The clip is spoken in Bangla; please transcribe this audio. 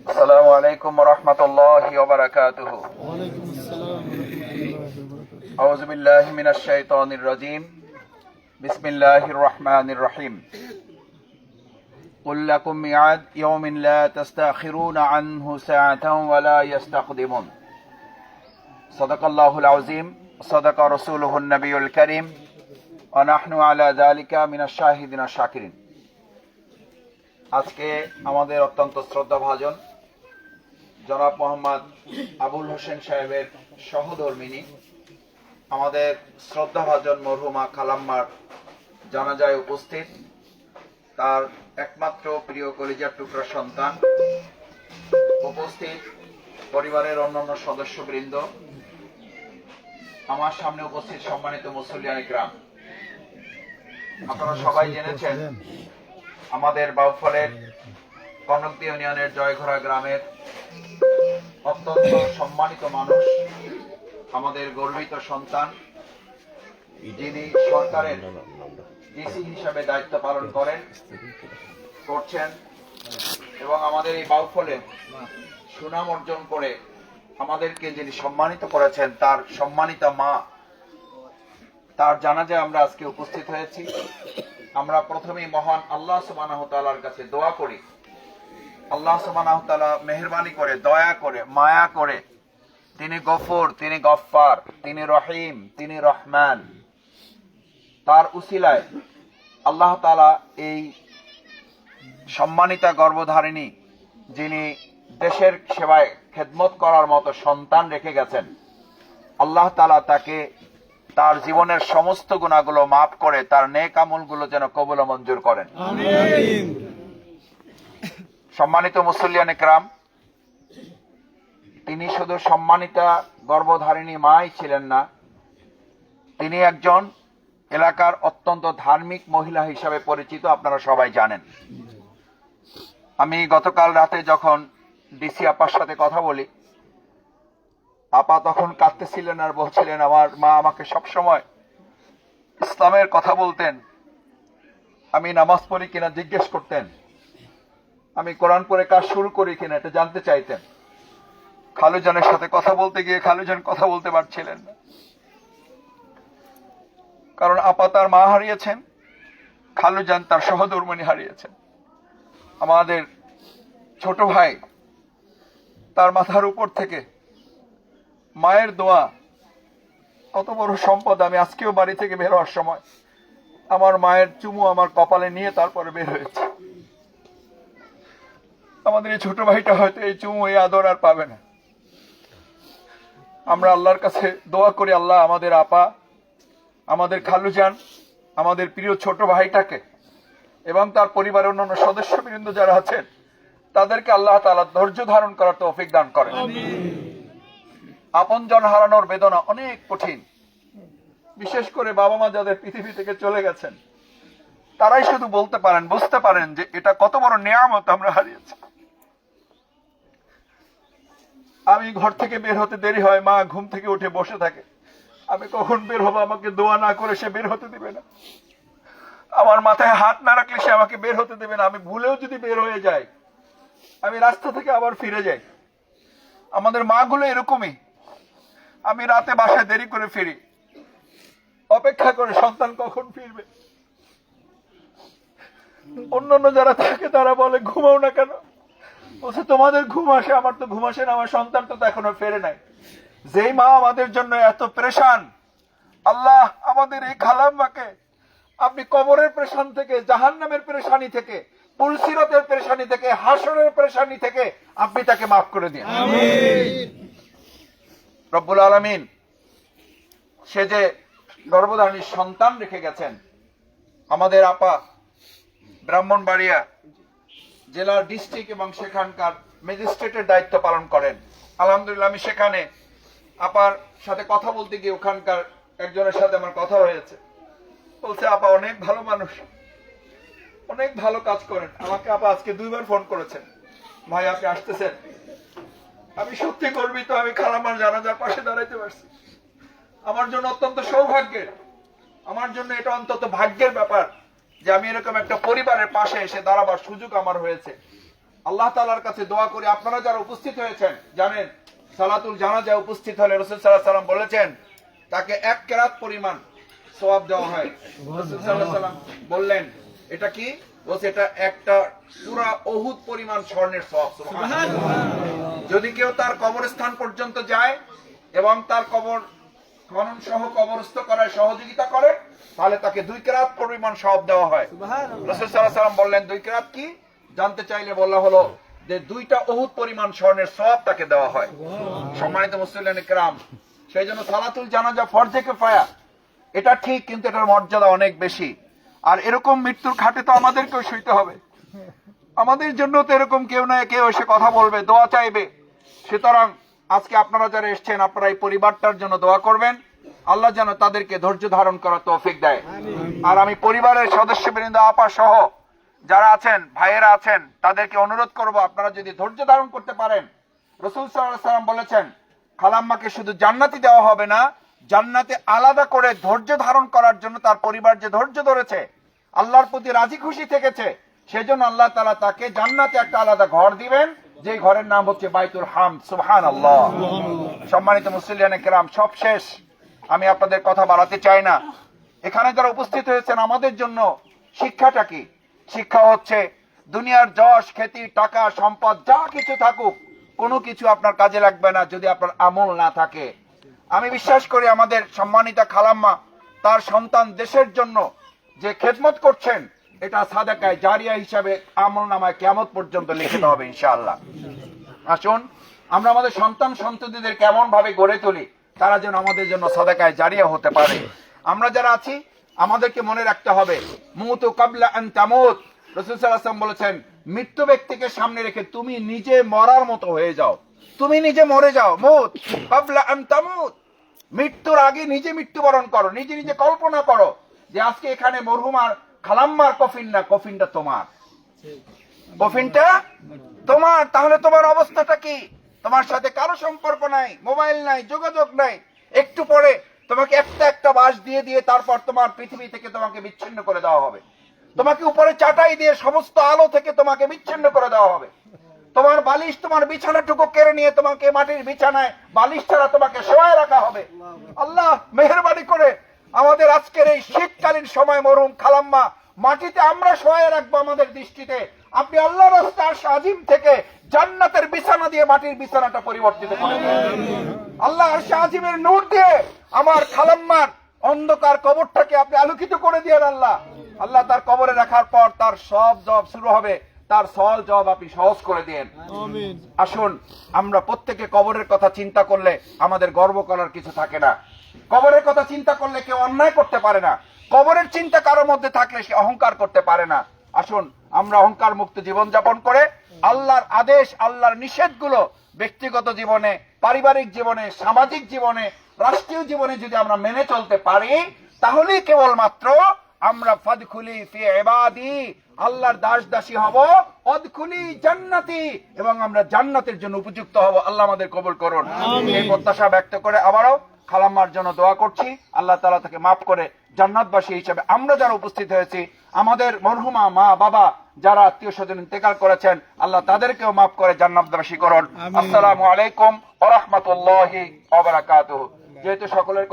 আসসালামু আলাইকুম ওয়া রাহমাতুল্লাহি ওয়া বারাকাতুহু। ওয়ালাইকুম আসসালাম ওয়া রাহমাতুল্লাহি ওয়া বারাকাতুহু। আউযু বিল্লাহি মিনাশ শাইতানির রাজীম। বিসমিল্লাহির রাহমানির রহিম। কুল লাকুম মিআদ ইয়াওমিন লা তাস্তাখিরুনা আনহু সাআতান ওয়া লা ইস্তাকদিমুন। সাদাকাল্লাহুল আযীম, সাদাকা রাসূলুহুন নবিয়ুল কারীম, ওয়া নাহনু আলা যালিকা মিনাশ শাহিদিনা শাকিরিন। আজকে আমাদের অত্যন্ত শ্রদ্ধাভাজন জনাব মোহাম্মদ আবুল হোসেন সাহেবের সহধর্মিনী, আমাদের শ্রদ্ধাভাজন মরহুমা খালাম্মার জানাজায় উপস্থিত। তার একমাত্র প্রিয় কলিজার টুকরা সন্তান উপস্থিত, পরিবারের অন্যান্য সদস্যবৃন্দ, আমার সামনে উপস্থিত সম্মানিত মুসল্লিয়ান ইকরাম। আপনারা সবাই জেনেছেন আমাদের বাউফলের কনকদি ইউনিয়নের জয়ঘোড়া গ্রামের অত্যন্ত সম্মানিত মানুষ, আমাদের গর্বিত সন্তান, যিনি সরকারের ডিসি হিসাবে দায়িত্ব পালন করছেন এবং আমাদের এই বাউফলে সুনাম অর্জন করে আমাদেরকে যিনি সম্মানিত করেছেন, তার সম্মানিতা মা, তার জানাজায় আমরা আজকে উপস্থিত হয়েছি। আমরা প্রথমেই মহান আল্লাহ সুবহানাহু ওয়া তাআলার কাছে দোয়া করি, আল্লাহ সুবহানাহু ওয়া তাআলা মেহেরবানি করে, দয়া করে, মায়া করে, তিনি গফুর, তিনি গফফার, তিনি রহিম, তিনি রহমান, তার উসিলায় আল্লাহ তাআলা এই সম্মানিতা গর্ভধারিণী, যিনি দেশের সেবায় খেদমত করার মতো সন্তান রেখে গেছেন, আল্লাহ তাআলা তাকে তার জীবনের সমস্ত গুনাহগুলো মাফ করে তার নেক আমলগুলো যেন কবুল ও মঞ্জুর করেন। আমিন। সম্মানিত মুসল্লিয়ান ইকরাম, তিনি শুধু সম্মানিতা গর্ভধারিণী মাই ছিলেন না, তিনি একজন এলাকার অত্যন্ত ধার্মিক মহিলা হিসাবে পরিচিত, আপনারা সবাই জানেন। আমি গতকাল রাতে যখন ডিসি আপার সাথে কথা বলি, আপা তখন কাঁদতেছিলেন আর বলছিলেন আমার মা আমাকে সবসময় ইসলামের কথা বলতেন, আমি নামাজ পড়ি কিনা জিজ্ঞেস করতেন, আমি কোরআন পড়ে কাজ শুরু করি কিনা এটা জানতে চাইতেন। খালুজানের সাথে কথা বলতে গিয়ে খালুজান কথা বলতে পারছিলেন না, কারণ আপা তার মা হারিয়েছেন, খালুজান তার সহধর্মিণী হারিয়েছেন। আমাদের ছোট ভাই, তার মাথার উপর থেকে মায়ের দোয়া কত বড় সম্পদ। আমি আজকেও বাড়ি থেকে বের হওয়ার সময় আমার মায়ের চুমু আমার কপালে নিয়ে তারপরে বের হয়েছে। আমাদের এই ছোট ভাইটা হয়তো এই চুমু, এই আদর আর পাবে না। আমরা আল্লাহর কাছে দোয়া করি, আল্লাহ আমাদের আপা, আমাদের খালুজান, আমাদের প্রিয় ছোট ভাইটাকে এবং তার পরিবারের অন্যান্য সদস্যবৃন্দ যারা আছেন তাদেরকে আল্লাহ তাআলা ধৈর্য ধারণ করার তৌফিক দান করেন। আপনজন হারানোর বেদনা অনেক কঠিন, বিশেষ করে বাবা মা যাদের পৃথিবী থেকে চলে গেছেন, তারাই শুধু বলতে পারেন, বুঝতে পারেন যে এটা কত বড় নিয়ামত আমরা হারিয়েছি। আমি ঘর থেকে বের হতে দেরি হয়, মা ঘুম থেকে উঠে বসে থাকে, আমি কখন বের হবো, আমাকে দোয়া না করে সে বের হতে দিবে না, আমার মাথায় হাত না রাখলে সে আমাকে বের হতে দেবে না। আমি ভুলেও যদি বের হয়ে যাই, আমি রাস্তা থেকে আবার ফিরে যাই। আমাদের মা গুলো এরকমই, আমি রাতে বাসায় দেরি করে ফিরি, অপেক্ষা করে সন্তান কখন ফিরবে। অন্যান্য যারা থাকে তারা বলে ঘুমাও না কেন, বলছে তোমাদের ঘুম আসে, আমার তো ঘুম আসে না, আমার সন্তান তো এখনো ফেরে নাই। যেই মা আমাদের জন্য এত পেরেশান, আল্লাহ আমাদের এই খালাম্মাকে আপনি কবরের পেরেশান থেকে, জাহান্নামের পেরেশানি থেকে, পুলসিরাতের পেরেশানি থেকে, হাসরের পেরেশানি থেকে আপনি তাকে মাফ করে দিন। আমিন। রব্বুল আলামিন সে যে গর্ভধারণী সন্তান রেখে গেছেন, আমাদের আপা ব্রাহ্মণবাড়িয়া জেলার ডিস্ট্রিক্ট এবং সেখানকার ম্যাজিস্ট্রেটের দায়িত্ব পালন করেন। আলহামদুলিল্লাহ, আমি সেখানে আপার সাথে কথা বলতে গিয়ে ওখানকার একজনের সাথে আমার কথা হয়েছে, বলছে আপা অনেক ভালো মানুষ, অনেক ভালো কাজ করেন। আমাকে আপা আজকে 2 বার ফোন করেছেন, ভাই আপনি আসতেছেন। আমি সত্যি গর্বিত, আমি খালাম্মার জানাজার পাশে দাঁড়াইতে পারছি, আমার জন্য অত্যন্ত সৌভাগ্যের। আমার জন্য এটা অন্তত ভাগ্যের ব্যাপার যে আমি এরকম একটা পরিবারের পাশে এসে দাঁড়াবার সুযোগ আমার হয়েছে। আল্লাহ তাআলার কাছে দোয়া করি, আপনারা যারা উপস্থিত হয়েছেন জানেন সালাতুল জানাজা উপস্থিত হলে রাসূল সাল্লাল্লাহু আলাইহি ওয়াসাল্লাম বলেছেন তাকে এক কেরাত পরিমাণ সওয়াব দেওয়া হয়। রাসূল সাল্লাল্লাহু আলাইহি ওয়াসাল্লাম বললেন এটা কি? বলছে এটা একটা পুরা উহুদ পরিমাণ স্বর্ণের সওয়াব। সুবহানাল্লাহ। যদি কেউ তার কবরস্থান পর্যন্ত যায় এবং তার কবর খনন সহ কবরস্থ করার সহযোগিতা করে তাহলে তাকে 2 কেরাত পরিমাণ সওয়াব দেওয়া হয়। রাসূল সাল্লাল্লাহু আলাইহি ওয়াসাল্লাম বললেন 2 কেরাত কি? জানতে চাইলে বলা হলো যে 2টা উহুদ পরিমাণ স্বর্ণের সওয়াব তাকে দেওয়া হয়। সম্মানিত মুসলিম کرام, সেই জন্য সালাতুল জানাজা ফরজে কিফায়া, এটা ঠিক, কিন্তু এটার মর্যাদা অনেক বেশি। আর এরকম মৃত্যুর খাটে তো আমাদেরকেও শুইতে হবে, আমাদের জন্য তো এরকম কেউ না কেউ এসে কথা বলবে, দোয়া চাইবে। সুতরাং আজকে আপনারা যারা এসেছেন আপনারা এই পরিবারটার জন্য দোয়া করবেন, আল্লাহ যেন তাদেরকে ধৈর্য ধারণ করার তৌফিক দেয়। আর আমি পরিবারের সদস্যবৃন্দ আপা সহ যারা আছেন, ভাইয়েরা আছেন, তাদেরকে অনুরোধ করব আপনারা যদি ধৈর্য ধারণ করতে পারেন, রাসূল সাল্লাল্লাহু আলাইহি ওয়াসাল্লাম বলেছেন খালাম্মাকে শুধু জান্নাতি দেওয়া হবে না, জান্নাতে আলাদা করে ধৈর্য ধারণ করার জন্য তার পরিবার যে ধৈর্য ধরেছে, আল্লাহর প্রতি রাজি খুশি থেকেছে, সেজন্য আল্লাহ তাআলা তাকে জান্নাতে একটা আলাদা ঘর দিবেন, যে ঘরের নাম হচ্ছে বাইতুল হামদ। সুবহানাল্লাহ। সম্মানিত মুসলিয়ানে কেরাম, সব শেষ, আমি আপনাদের কথা বাড়াতে চাই না। এখানে যারা উপস্থিত হয়েছেন আমাদের জন্য শিক্ষাটা কি? শিক্ষা হচ্ছে দুনিয়ার যশ খ্যাতি টাকা সম্পদ যা কিছু থাকুক কোনো কিছু আপনার কাজে লাগবে না যদি আপনার আমল না থাকে। আমি বিশ্বাস করি আমাদের সম্মানিতা খালাম্মা তার সন্তান দেশের জন্য যে খেদমত করছেন এটা সাদাকায়ে জারিয়া হিসাবে আমলনামায় কিয়ামত পর্যন্ত লিখিত হবে ইনশাআল্লাহ। আসুন আমরা আমাদের সন্তান সন্ততিদের কেমন ভাবে গড়ে তুলি তারা যেন আমাদের জন্য সাদাকায়ে জারিয়া হতে পারে। আমরা যারা আছি আমাদেরকে মনে রাখতে হবে মুতু কাবলা আন তামুত। রাসূল সাল্লাল্লাহু আলাইহি ওয়াসাল্লাম বলেছেন মৃত্যু ব্যক্তিকে সামনে রেখে তুমি নিজে মরার মতো হয়ে যাও, তুমি নিজে মরে যাও। মুত কাবলা আন তামুত, মৃত্যুর আগে নিজে মৃত্যুবরণ করো, নিজে নিজে কল্পনা করো যে আজকে এখানে মরহুমার খালাম্মার কফিন না, কফিনটা তোমার, কফিনটা তোমার। তাহলে তোমার অবস্থাটা কি? তোমার সাথে কারো সম্পর্ক নাই, মোবাইল নাই, যোগাযোগ নাই। একটু পরে তোমাকে একটা একটা বাস দিয়ে দিয়ে তারপর তোমার পৃথিবী থেকে তোমাকে বিচ্ছিন্ন করে দেওয়া হবে, তোমাকে উপরে চাটাই দিয়ে সমস্ত আলো থেকে তোমাকে বিচ্ছিন্ন করে দেওয়া হবে। তোমার বালিশ, তোমার বিছানাটুকু কেড়ে নিয়ে তোমাকে মাটির বিছানায় বালিশ ছাড়া তোমাকে শোয়ায় রাখা হবে। আল্লাহ মেহেরবানি করে আমাদের আজকের এই শীতকালীন সময় মরহুম খালাম্মা মাটিতে আমরা শোয়ায় রাখবো আমাদের দৃষ্টিতে। আপনি আল্লাহর রাস্তায় আরশ আজিম থেকে জান্নাতের বিছানা দিয়ে মাটির বিছানাটা পরিবর্তিত করে দেন। আল্লাহ আরশ আজিমের নূর দিয়ে আমার খালাম্মার অন্ধকার কবরটাকে আপনি আলোকিত করে দিয়েন। আল্লাহ আল্লাহ তার কবরে রাখার পর তার সব জব শুরু হবে, তার সওয়াল জবাব আপনি সহজ করে দেন। আমিন। আসুন আমরা প্রত্যেকে কবরের কথা চিন্তা করলে আমাদের গর্ব করার কিছু থাকে না। কবরের কথা চিন্তা করলে কেউ অন্যায় করতে পারে না। কবরের চিন্তা কারোর মধ্যে থাকলে সে অহংকার করতে পারে না। আসুন আমরা অহংকার মুক্ত জীবন যাপন করে আল্লাহর আদেশ আল্লাহর নিষেধগুলো ব্যক্তিগত জীবনে, পারিবারিক জীবনে, সামাজিক জীবনে, রাষ্ট্রীয় জীবনে যদি আমরা মেনে চলতে পারি তাহলেই কেবলমাত্র আমরা ফাদখুলি ফি ইবাদি আল্লাহর দাস দাসী হব, অদখুলি জান্নাতি এবং আমরা জান্নাতের জন্য উপযুক্ত হব। আল্লাহ আমাদের কবুল করুন। এই প্রত্যাশা ব্যক্ত করে আবারও খালাম্মার জন্য দোয়া করছি, আল্লাহ তাআলা তাকে মাফ করে জান্নাতবাসী হিসেবে আমরা যারা উপস্থিত হয়েছি, আমাদের মরহুমা মা বাবা যারা আত্মীয় স্বজন ইন্তেকাল করেছেন আল্লাহ তাদেরকেও মাফ করে জান্নাতবাসী করুন। আসসালামু আলাইকুম ওয়া রাহমাতুল্লাহি ওয়া বারাকাতুহু। যেহেতু সকলের